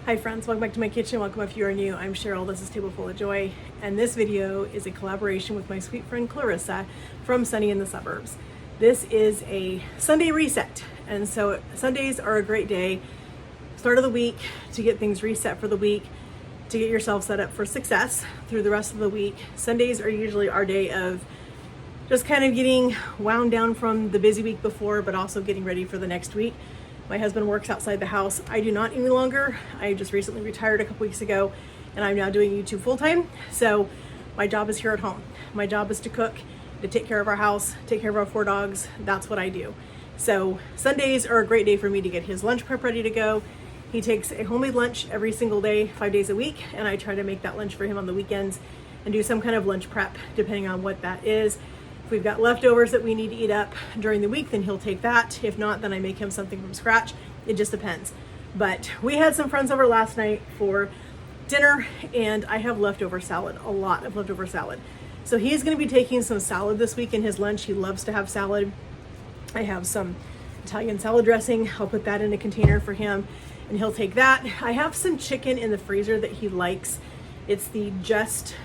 Hi friends, welcome back to my kitchen. Welcome if you are new. I'm Cheryl, this is Table Full of Joy, and this video is a collaboration with my sweet friend Clarissa from Sunny in the Suburbs. This is a Sunday reset, and so Sundays are a great day, start of the week, to get things reset for the week, to get yourself set up for success through the rest of the week. Sundays are usually our day of just kind of getting wound down from the busy week before, but also getting ready for the next week. My husband works outside the house. I do not any longer. I just recently retired a couple weeks ago, and I'm now doing YouTube full-time. So my job is here at home. My job is to cook, to take care of our house, take care of our 4 dogs. That's what I do. So Sundays are a great day for me to get his lunch prep ready to go. He takes a homemade lunch every single day, 5 days a week, and I try to make that lunch for him on the weekends and do some kind of lunch prep depending on what that is. If we've got leftovers that we need to eat up during the week, then he'll take that. If not, then I make him something from scratch. It just depends. But we had some friends over last night for dinner, and I have leftover salad, a lot of leftover salad. So he's going to be taking some salad this week in his lunch. He loves to have salad. I have some Italian salad dressing. I'll put that in a container for him, and he'll take that. I have some chicken in the freezer that he likes. It's the Just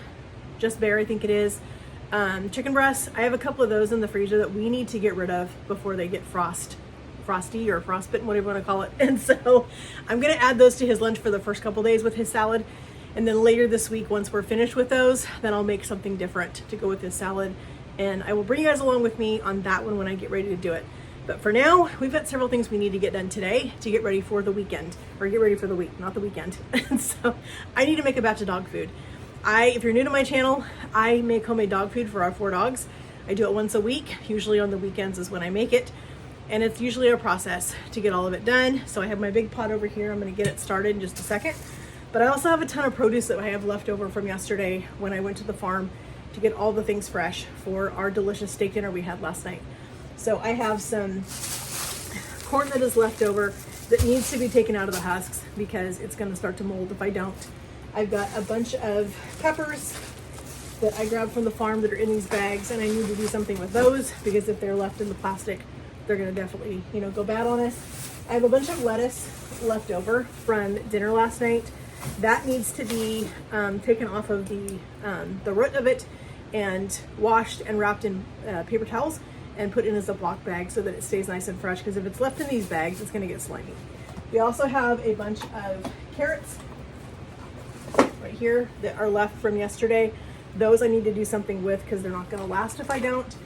Bear, I think it is. Chicken breasts. I have a couple of those in the freezer that we need to get rid of before they get frosty or frostbitten, whatever you want to call it. And so I'm going to add those to his lunch for the first couple days with his salad. And then later this week, once we're finished with those, then I'll make something different to go with his salad. And I will bring you guys along with me on that one when I get ready to do it. But for now, we've got several things we need to get done today to get ready for the weekend, or get ready for the week, not the weekend. And so I need to make a batch of dog food. If you're new to my channel, I make homemade dog food for our 4 dogs. I do it once a week. Usually on the weekends is when I make it. And it's usually a process to get all of it done. So I have my big pot over here. I'm going to get it started in just a second. But I also have a ton of produce that I have left over from yesterday when I went to the farm to get all the things fresh for our delicious steak dinner we had last night. So I have some corn that is left over that needs to be taken out of the husks because it's going to start to mold if I don't. I've got a bunch of peppers that I grabbed from the farm that are in these bags, and I need to do something with those because if they're left in the plastic, they're going to definitely, go bad on us. I have a bunch of lettuce left over from dinner last night. That needs to be taken off of the root of it and washed and wrapped in paper towels and put in a Ziploc bag so that it stays nice and fresh, because if it's left in these bags, it's going to get slimy. We also have a bunch of carrots right here that are left from yesterday. Those I need to do something with because they're not going to last if I don't.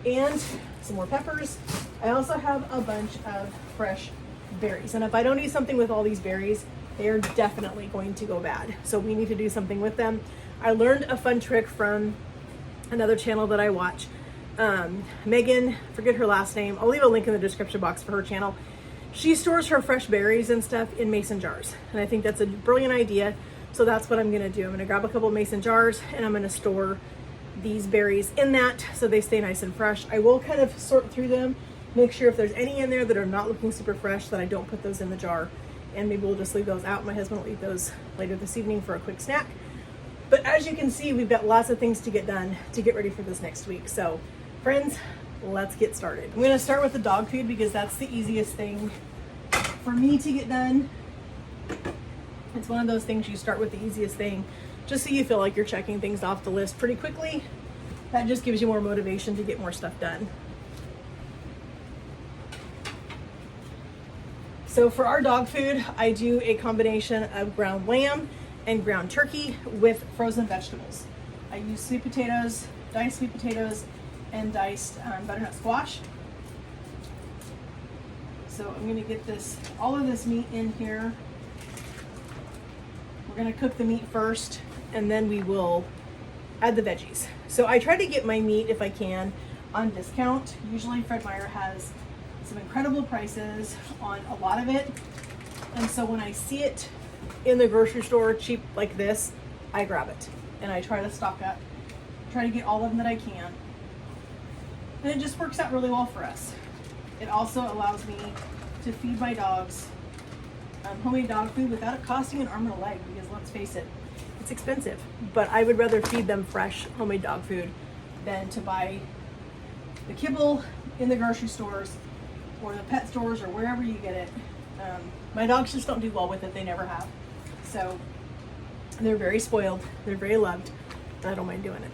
And some more peppers. I also have a bunch of fresh berries, and if I don't do something with all these berries, they are definitely going to go bad. So we need to do something with them. I learned a fun trick from another channel that I watch. Megan, forget her last name. I'll leave a link in the description box for her channel. She stores her fresh berries and stuff in mason jars, and I think that's a brilliant idea. So that's what I'm going to do. I'm going to grab a couple mason jars and I'm going to store these berries in that so they stay nice and fresh. I will kind of sort through them, make sure if there's any in there that are not looking super fresh that I don't put those in the jar, and maybe we'll just leave those out. My husband will eat those later this evening for a quick snack. But as you can see, we've got lots of things to get done to get ready for this next week. So friends, let's get started. I'm going to start with the dog food because that's the easiest thing for me to get done. It's one of those things you start with the easiest thing just so you feel like you're checking things off the list pretty quickly. That just gives you more motivation to get more stuff done. So for our dog food, I do a combination of ground lamb and ground turkey with frozen vegetables. I use sweet potatoes, diced sweet potatoes, and diced butternut squash. So I'm going to get all of this meat in here. We're going to cook the meat first, and then we will add the veggies. So I try to get my meat, if I can, on discount. Usually Fred Meyer has some incredible prices on a lot of it. And so when I see it in the grocery store cheap like this, I grab it. And I try to stock up, try to get all of them that I can. And it just works out really well for us. It also allows me to feed my dogs homemade dog food without it costing an arm and a leg, because let's face it, it's expensive. But I would rather feed them fresh homemade dog food than to buy the kibble in the grocery stores or the pet stores or wherever you get it. My dogs just don't do well with it. They never have. So they're very spoiled. They're very loved. I don't mind doing it.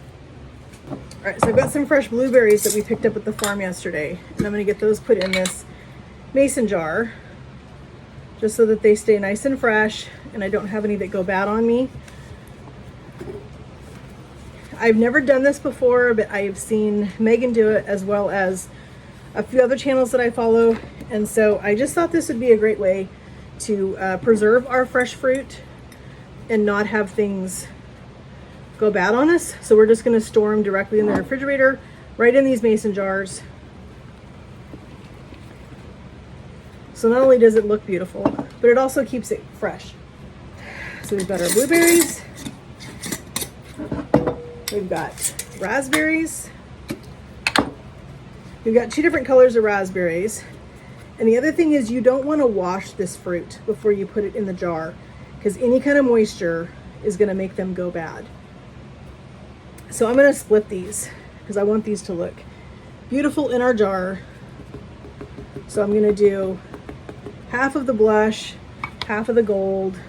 All right, so I've got some fresh blueberries that we picked up at the farm yesterday, and I'm gonna get those put in this mason jar just so that they stay nice and fresh and I don't have any that go bad on me. I've never done this before, but I've seen Megan do it as well as a few other channels that I follow. And so I just thought this would be a great way to preserve our fresh fruit and not have things go bad on us. So we're just going to store them directly in the refrigerator, right in these mason jars. So not only does it look beautiful, but it also keeps it fresh. So we've got our blueberries. We've got raspberries. We've got 2 different colors of raspberries. And the other thing is you don't want to wash this fruit before you put it in the jar, because any kind of moisture is going to make them go bad. So I'm going to split these because I want these to look beautiful in our jar. So I'm going to do half of the blush, half of the gold.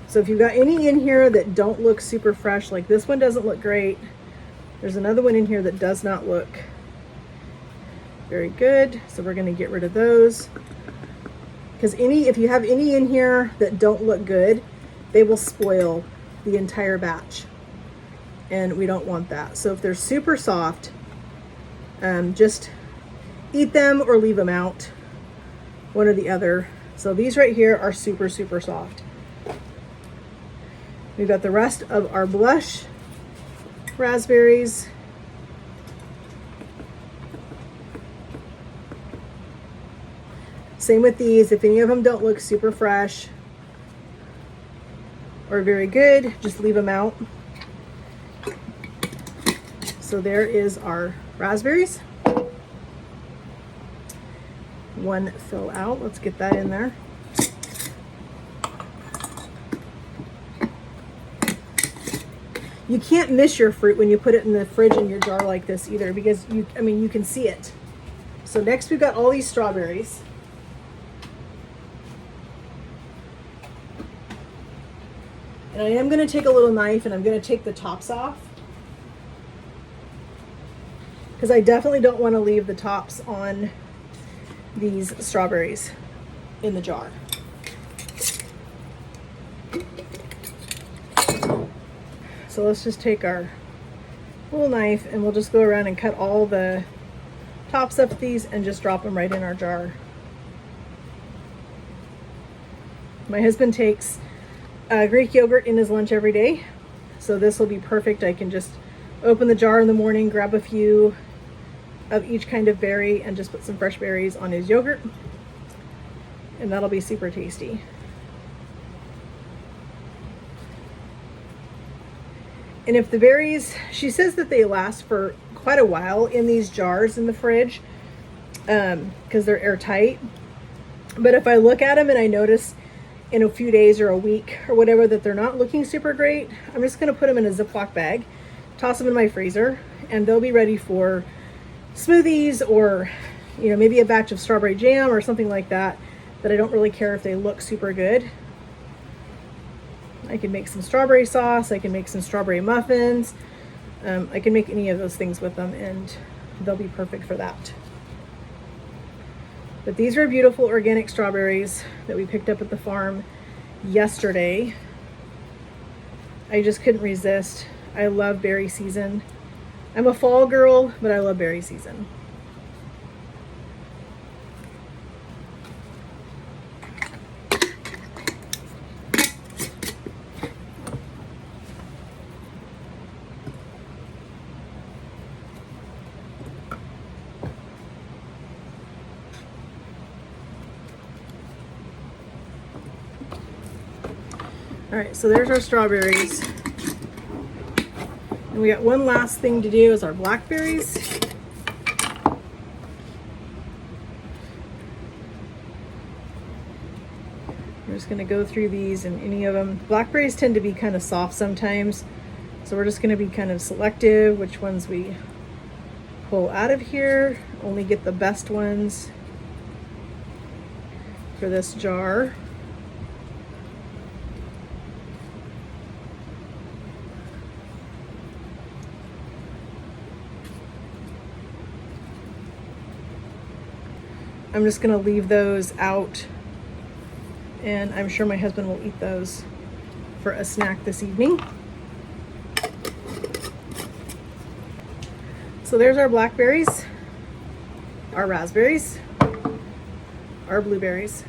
So if you've got any in here that don't look super fresh, like this one doesn't look great, there's another one in here that does not look very good. So we're going to get rid of those, because if you have any in here that don't look good, they will spoil the entire batch, and we don't want that. So if they're super soft, just eat them or leave them out, one or the other. So these right here are super, super soft. We've got the rest of our blush raspberries. Same with these. If any of them don't look super fresh or very good, just leave them out. So there is our raspberries. One fill out. Let's get that in there. You can't miss your fruit when you put it in the fridge in your jar like this either, because you can see it. So next we've got all these strawberries. And I am going to take a little knife and I'm going to take the tops off, because I definitely don't want to leave the tops on these strawberries in the jar. So let's just take our little knife and we'll just go around and cut all the tops of these and just drop them right in our jar. My husband takes Greek yogurt in his lunch every day, so this will be perfect. I can just open the jar in the morning, grab a few of each kind of berry and just put some fresh berries on his yogurt, and that'll be super tasty. And if the berries, she says that they last for quite a while in these jars in the fridge, because they're airtight. But if I look at them and I notice in a few days or a week or whatever that they're not looking super great, I'm just going to put them in a Ziploc bag, toss them in my freezer, and they'll be ready for smoothies or, maybe a batch of strawberry jam or something like that, that I don't really care if they look super good. I can make some strawberry sauce, I can make some strawberry muffins, I can make any of those things with them, and they'll be perfect for that. But these are beautiful organic strawberries that we picked up at the farm yesterday. I just couldn't resist. I love berry season. I'm a fall girl, but I love berry season. All right, so there's our strawberries. And we got one last thing to do is our blackberries. We're just gonna go through these, and any of them. Blackberries tend to be kind of soft sometimes, so we're just gonna be kind of selective which ones we pull out of here. Only get the best ones for this jar. I'm just gonna leave those out, and I'm sure my husband will eat those for a snack this evening. So there's our blackberries, our raspberries, our blueberries,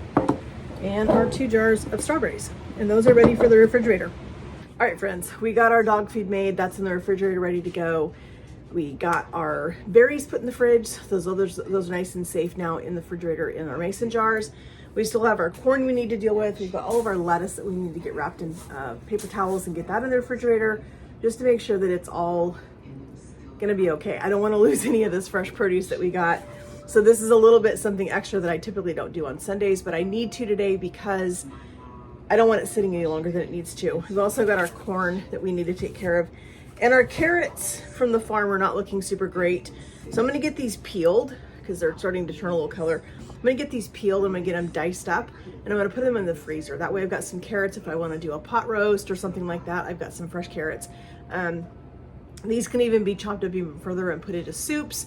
and our 2 jars of strawberries. And those are ready for the refrigerator. All right, friends, we got our dog feed made. That's in the refrigerator ready to go. We got our berries put in the fridge. Those are nice and safe now in the refrigerator in our mason jars. We still have our corn we need to deal with. We've got all of our lettuce that we need to get wrapped in paper towels and get that in the refrigerator just to make sure that it's all gonna be okay. I don't wanna lose any of this fresh produce that we got. So this is a little bit something extra that I typically don't do on Sundays, but I need to today because I don't want it sitting any longer than it needs to. We've also got our corn that we need to take care of. And our carrots from the farm are not looking super great. So I'm gonna get these peeled because they're starting to turn a little color. I'm gonna get these peeled, I'm gonna get them diced up, and I'm gonna put them in the freezer. That way I've got some carrots if I wanna do a pot roast or something like that. I've got some fresh carrots. These can even be chopped up even further and put into soups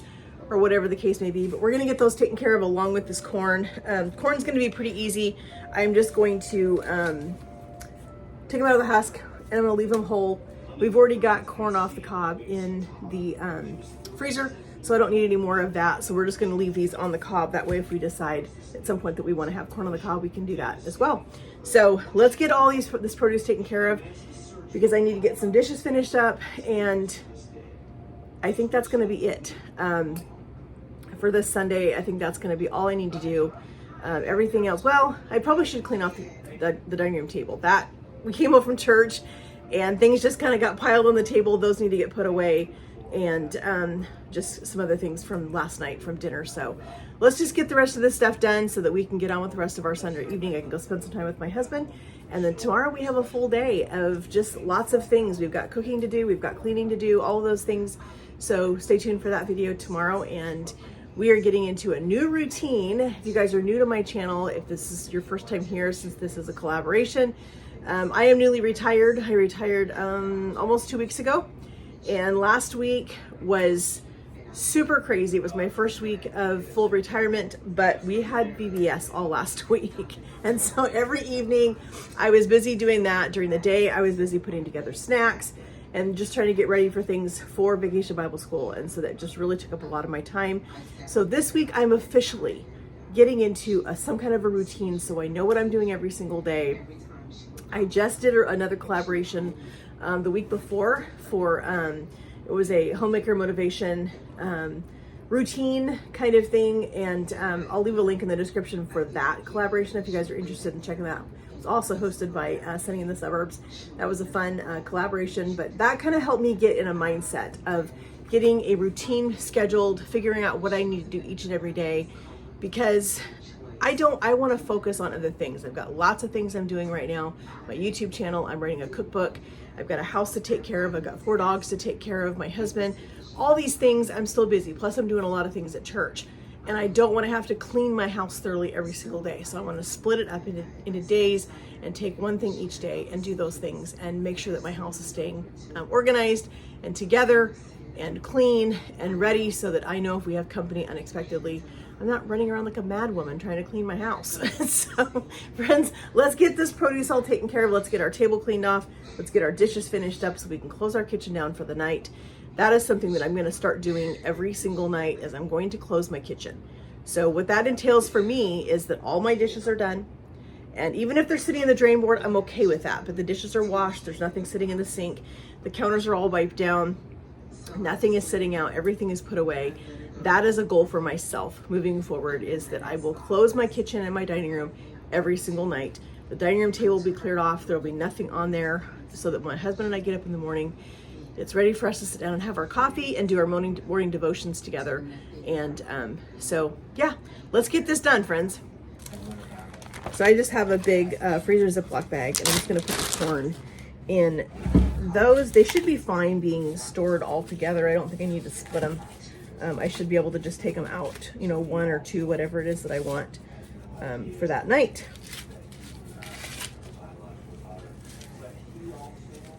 or whatever the case may be, but we're gonna get those taken care of along with this corn. Corn's gonna be pretty easy. I'm just going to take them out of the husk and I'm gonna leave them whole. We've already got corn off the cob in the freezer, so I don't need any more of that. So we're just gonna leave these on the cob. That way if we decide at some point that we wanna have corn on the cob, we can do that as well. So let's get all this produce taken care of because I need to get some dishes finished up, and I think that's gonna be it. For this Sunday, I think that's gonna be all I need to do. Everything else, well, I probably should clean off the dining room table. That, we came home from church and things just kind of got piled on the table. Those need to get put away, and just some other things from last night from dinner. So let's just get the rest of this stuff done so that we can get on with the rest of our Sunday evening. I can go spend some time with my husband, and then tomorrow we have a full day of just lots of things. We've got cooking to do, we've got cleaning to do, all of those things. So stay tuned for that video tomorrow, and we are getting into a new routine. If you guys are new to my channel, if this is your first time here, since this is a collaboration, I am newly retired. I retired almost 2 weeks ago, and last week was super crazy. It was my first week of full retirement, but we had VBS all last week. And so every evening I was busy doing that. During the day, I was busy putting together snacks and just trying to get ready for things for Vacation Bible School. And so that just really took up a lot of my time. So this week I'm officially getting into some kind of a routine, so I know what I'm doing every single day. I just did another collaboration the week before for, it was a homemaker motivation routine kind of thing, and I'll leave a link in the description for that collaboration if you guys are interested in checking that out. It was also hosted by Sunny in the Suburbs. That was a fun collaboration, but that kind of helped me get in a mindset of getting a routine scheduled, figuring out what I need to do each and every day, because I want to focus on other things. I've got lots of things I'm doing right now. My YouTube channel, I'm writing a cookbook. I've got a house to take care of. I've got 4 dogs to take care of, my husband, all these things. I'm still busy. Plus I'm doing a lot of things at church, and I don't want to have to clean my house thoroughly every single day. So I want to split it up into days and take one thing each day and do those things and make sure that my house is staying organized and together and clean and ready, so that I know if we have company unexpectedly, I'm not running around like a mad woman trying to clean my house. So friends, let's get this produce all taken care of. Let's get our table cleaned off. Let's get our dishes finished up so we can close our kitchen down for the night. That is something that I'm going to start doing every single night, as I'm going to close my kitchen. So what that entails for me is that all my dishes are done. And even if they're sitting in the drain board, I'm okay with that. But the dishes are washed. There's nothing sitting in the sink. The counters are all wiped down. Nothing is sitting out. Everything is put away. That is a goal for myself moving forward, is that I will close my kitchen and my dining room every single night. The dining room table will be cleared off. There will be nothing on there, so that when my husband and I get up in the morning, it's ready for us to sit down and have our coffee and do our morning devotions together. And so yeah, let's get this done, friends. So I just have a big freezer Ziploc bag, and I'm just gonna put the corn in those. They should be fine being stored all together. I don't think I need to split them. I should be able to just take them out, you know, 1 or 2, whatever it is that I want for that night.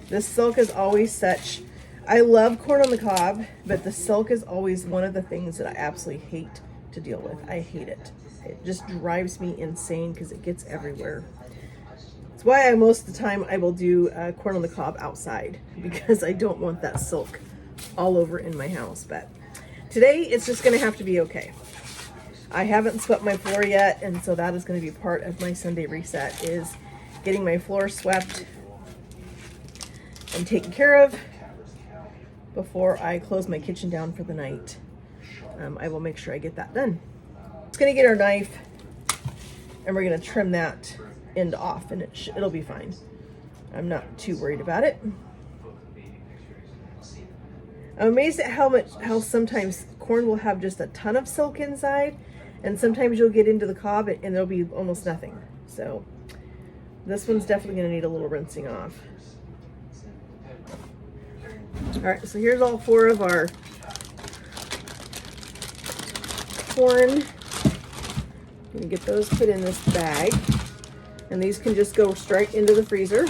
The silk is always such, I love corn on the cob, but the silk is always one of the things that I absolutely hate to deal with. I hate it. It just drives me insane because it gets everywhere. That's why most of the time I will do corn on the cob outside, because I don't want that silk all over in my house. But today it's just gonna have to be okay. I haven't swept my floor yet, and so that is gonna be part of my Sunday reset, is getting my floor swept and taken care of before I close my kitchen down for the night. I will make sure I get that done. Just gonna get our knife and we're gonna trim that end off, and it'll be fine. I'm not too worried about it. I'm amazed at how sometimes corn will have just a ton of silk inside, and sometimes you'll get into the cob and there'll be almost nothing. So this one's definitely gonna need a little rinsing off. All right, so here's all 4 of our corn. I'm gonna get those put in this bag, and these can just go straight into the freezer,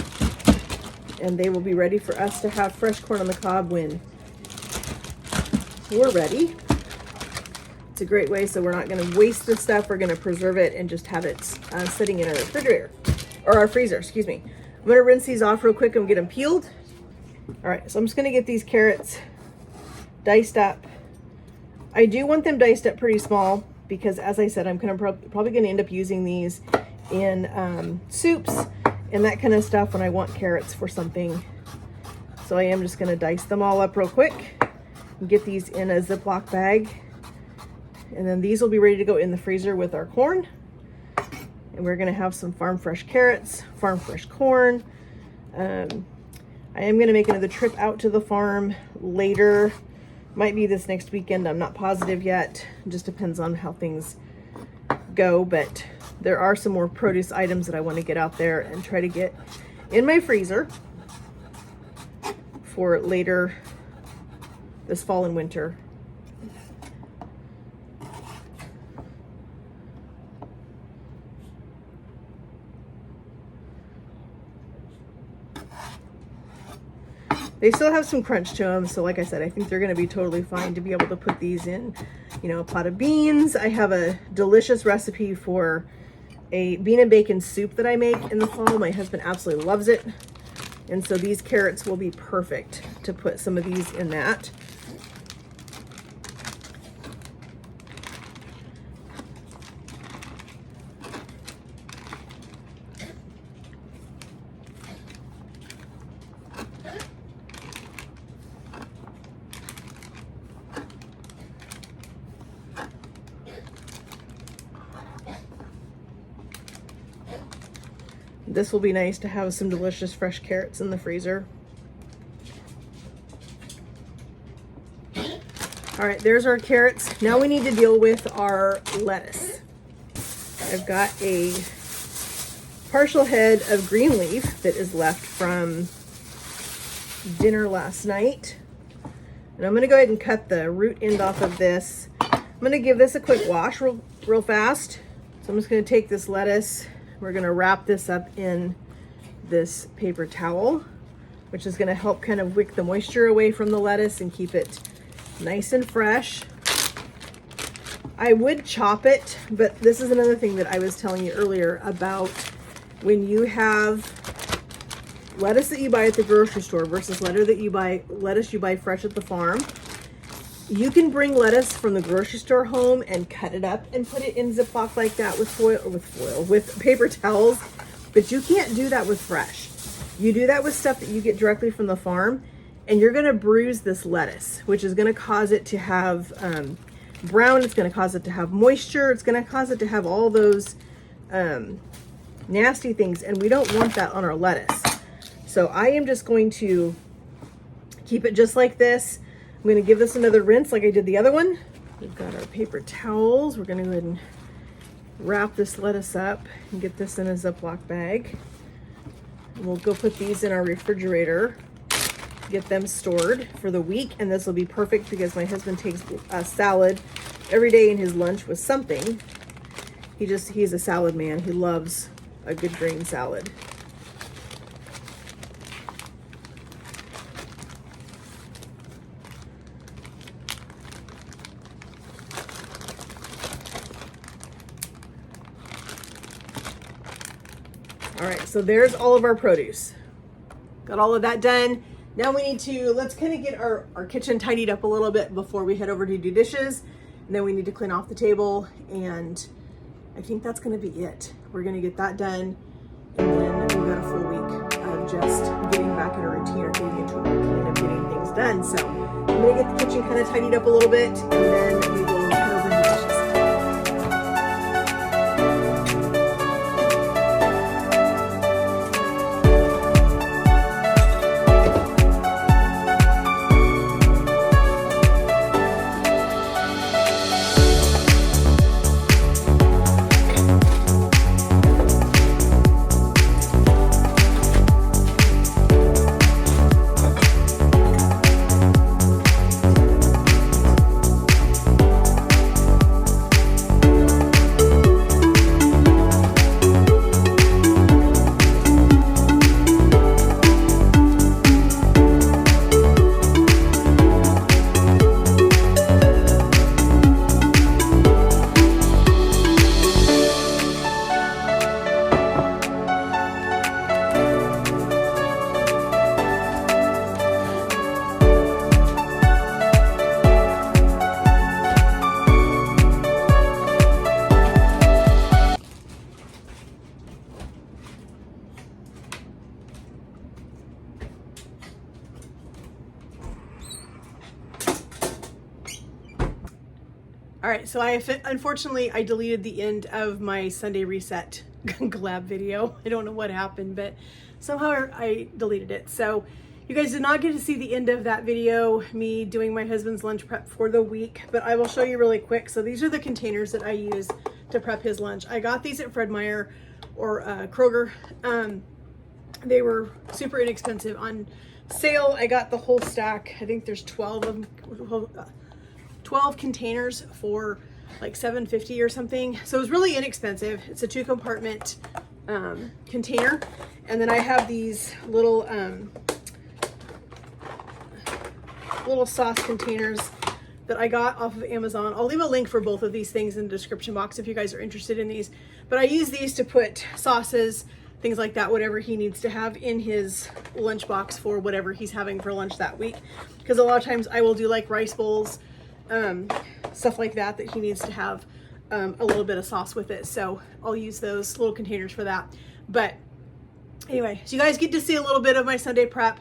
and they will be ready for us to have fresh corn on the cob when we're ready. It's a great way, so we're not gonna waste the stuff. We're gonna preserve it and just have it sitting in our refrigerator, or our freezer, excuse me. I'm gonna rinse these off real quick and get them peeled. All right, so I'm just gonna get these carrots diced up. I do want them diced up pretty small because, as I said, I'm probably gonna end up using these in soups and that kind of stuff when I want carrots for something. So I am just gonna dice them all up real quick and get these in a Ziploc bag. And then these will be ready to go in the freezer with our corn. And we're gonna have some farm fresh carrots, farm fresh corn. I am gonna make another trip out to the farm later. Might be this next weekend, I'm not positive yet. It just depends on how things go, but there are some more produce items that I want to get out there and try to get in my freezer for later this fall and winter. They still have some crunch to them, so like I said, I think they're going to be totally fine to be able to put these in, you know, a pot of beans. I have a delicious recipe for a bean and bacon soup that I make in the fall. My husband absolutely loves it, and so these carrots will be perfect to put some of these in that. This will be nice to have some delicious fresh carrots in the freezer. All right, there's our carrots. Now we need to deal with our lettuce. I've got a partial head of green leaf that is left from dinner last night. And I'm gonna go ahead and cut the root end off of this. I'm gonna give this a quick wash real fast. So I'm just gonna take this lettuce. We're gonna wrap this up in this paper towel, which is gonna help kind of wick the moisture away from the lettuce and keep it nice and fresh. I would chop it, but this is another thing that I was telling you earlier about when you have lettuce that you buy at the grocery store versus lettuce you buy fresh at the farm. You can bring lettuce from the grocery store home and cut it up and put it in Ziploc like that with paper towels, but you can't do that with fresh. You do that with stuff that you get directly from the farm, and you're gonna bruise this lettuce, which is gonna cause it to have brown, it's gonna cause it to have moisture, it's gonna cause it to have all those nasty things, and we don't want that on our lettuce. So I am just going to keep it just like this. I'm gonna give this another rinse like I did the other one. We've got our paper towels. We're gonna go ahead and wrap this lettuce up and get this in a Ziploc bag. And we'll go put these in our refrigerator, get them stored for the week, and this will be perfect because my husband takes a salad every day in his lunch with something. He's a salad man. He loves a good green salad. All right, so there's all of our produce. Got all of that done. Now we need to, let's kind of get our kitchen tidied up a little bit before we head over to do dishes. And then we need to clean off the table, and I think that's gonna be it. We're gonna get that done, and then we've got a full week of just getting back in a routine or getting into a routine of getting things done. So I'm gonna get the kitchen kind of tidied up a little bit, and then we will head over to the dishes. All right, so unfortunately I deleted the end of my Sunday reset collab video. I don't know what happened, but somehow I deleted it. So you guys did not get to see the end of that video, me doing my husband's lunch prep for the week, but I will show you really quick. So these are the containers that I use to prep his lunch. I got these at Fred Meyer or Kroger. They were super inexpensive on sale. I got the whole stack. I think there's 12 of them. 12 containers for like $7.50 or something. So it was really inexpensive. It's a 2-compartment container. And then I have these little little sauce containers that I got off of Amazon. I'll leave a link for both of these things in the description box if you guys are interested in these. But I use these to put sauces, things like that, whatever he needs to have in his lunchbox for whatever he's having for lunch that week. Because a lot of times I will do like rice bowls, stuff like that he needs to have a little bit of sauce with it. So I'll use those little containers for that. But anyway, so you guys get to see a little bit of my Sunday prep.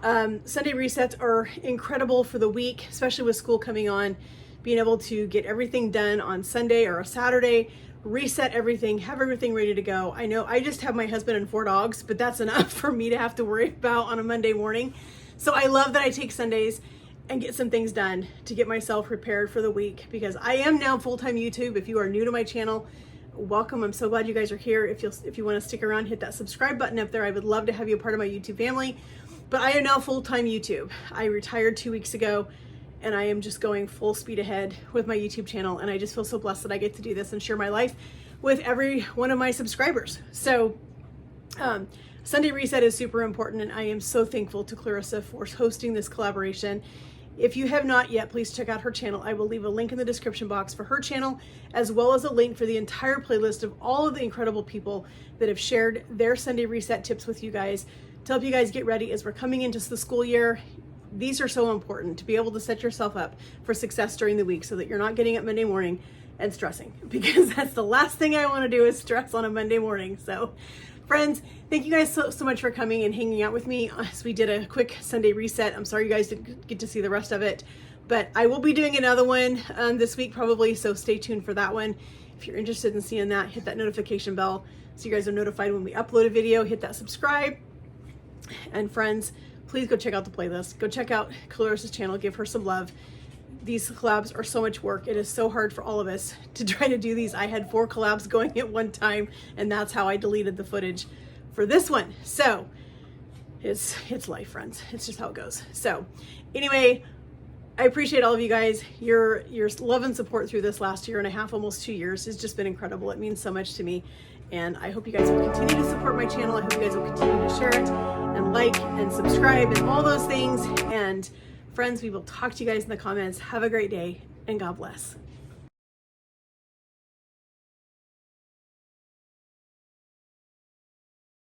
Sunday resets are incredible for the week, especially with school coming on. Being able to get everything done on Sunday or a Saturday, reset everything, have everything ready to go. I know I just have my husband and 4 dogs, but that's enough for me to have to worry about on a Monday morning. So I love that I take Sundays and get some things done to get myself prepared for the week, because I am now full-time YouTube. If you are new to my channel, welcome. I'm so glad you guys are here. If you want to stick around, hit that subscribe button up there. I would love to have you a part of my YouTube family. But I am now full-time YouTube. I retired 2 weeks ago, and I am just going full speed ahead with my YouTube channel. And I just feel so blessed that I get to do this and share my life with every one of my subscribers. So Sunday Reset is super important, and I am so thankful to Clarissa for hosting this collaboration. If you have not yet, please check out her channel. I will leave a link in the description box for her channel, as well as a link for the entire playlist of all of the incredible people that have shared their Sunday Reset tips with you guys to help you guys get ready as we're coming into the school year. These are so important to be able to set yourself up for success during the week so that you're not getting up Monday morning and stressing, because that's the last thing I want to do is stress on a Monday morning. So friends, thank you guys so much for coming and hanging out with me as we did a quick Sunday reset. I'm sorry you guys didn't get to see the rest of it, but I will be doing another one this week probably, so stay tuned for that one. If you're interested in seeing that, hit that notification bell so you guys are notified when we upload a video. Hit that subscribe. And friends, please go check out the playlist. Go check out Clarissa's channel. Give her some love. These collabs are so much work. It is so hard for all of us to try to do these. I had 4 collabs going at one time, and that's how I deleted the footage for this one. So it's life, friends. It's just how it goes. So anyway, I appreciate all of you guys. Your love and support through this last 1.5 years, almost 2 years, has just been incredible. It means so much to me. And I hope you guys will continue to support my channel. I hope you guys will continue to share it and like and subscribe and all those things. And friends, we will talk to you guys in the comments. Have a great day, and God bless.